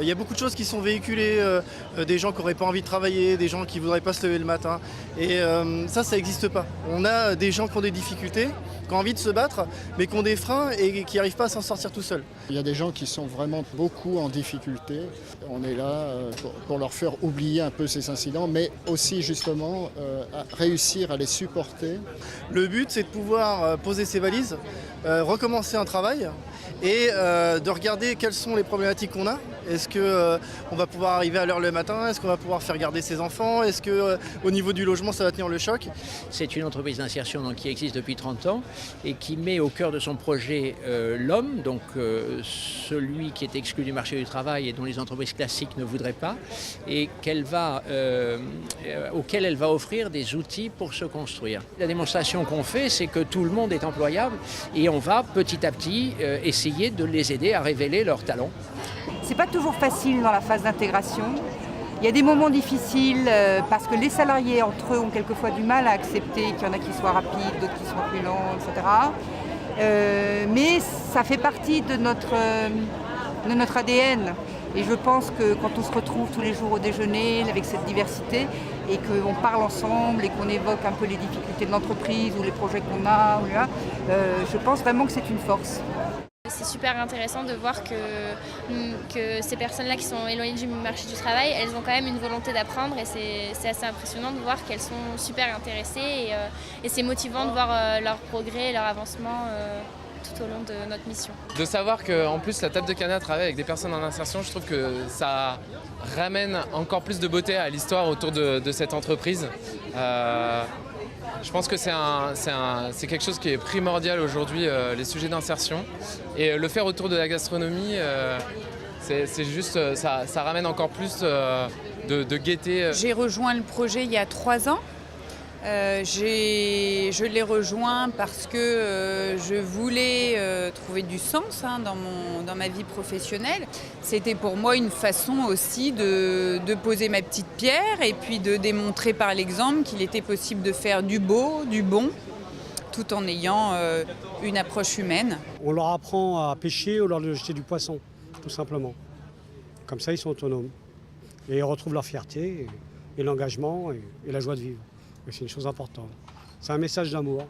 Il y a beaucoup de choses qui sont véhiculées, des gens qui n'auraient pas envie de travailler, des gens qui ne voudraient pas se lever le matin. Et ça n'existe pas. On a des gens qui ont des difficultés, qui ont envie de se battre, mais qui ont des freins et qui n'arrivent pas à s'en sortir tout seuls. Il y a des gens qui sont vraiment beaucoup en difficulté. On est là pour leur faire oublier un peu ces incidents, mais aussi justement à réussir à les supporter. Le but, c'est de pouvoir poser ses valises, recommencer un travail et de regarder quelles sont les problématiques qu'on a. Est-ce qu'on va pouvoir arriver à l'heure le matin? Est-ce qu'on va pouvoir faire garder ses enfants? Est-ce qu'au niveau du logement, ça va tenir le choc? C'est une entreprise d'insertion donc, qui existe depuis 30 ans et qui met au cœur de son projet l'homme, donc celui qui est exclu du marché du travail et dont les entreprises classiques ne voudraient pas, et auquel elle va offrir des outils pour se construire. La démonstration qu'on fait, c'est que tout le monde est employable et on va petit à petit essayer de les aider à révéler leurs talents. C'est pas toujours facile dans la phase d'intégration. Il y a des moments difficiles parce que les salariés entre eux ont quelquefois du mal à accepter qu'il y en a qui soient rapides, d'autres qui soient plus lents, etc. Mais ça fait partie de notre ADN. Et je pense que quand on se retrouve tous les jours au déjeuner avec cette diversité et qu'on parle ensemble et qu'on évoque un peu les difficultés de l'entreprise ou les projets qu'on a, je pense vraiment que c'est une force. C'est super intéressant de voir que ces personnes-là qui sont éloignées du marché du travail, elles ont quand même une volonté d'apprendre et c'est assez impressionnant de voir qu'elles sont super intéressées et c'est motivant de voir leur progrès et leur avancement tout au long de notre mission. De savoir qu'en plus la table de Cana travaille avec des personnes en insertion, je trouve que ça ramène encore plus de beauté à l'histoire autour de cette entreprise. Je pense que c'est quelque chose qui est primordial aujourd'hui, les sujets d'insertion. Et le faire autour de la gastronomie, c'est juste, ça ramène encore plus de gaieté. J'ai rejoint le projet il y a 3 ans. Je l'ai rejoint parce que je voulais trouver du sens dans ma vie professionnelle. C'était pour moi une façon aussi de poser ma petite pierre et puis de démontrer par l'exemple qu'il était possible de faire du beau, du bon, tout en ayant une approche humaine. On leur apprend à pêcher ou leur jeter du poisson, tout simplement. Comme ça, ils sont autonomes. Et ils retrouvent leur fierté et l'engagement et la joie de vivre. C'est une chose importante. C'est un message d'amour.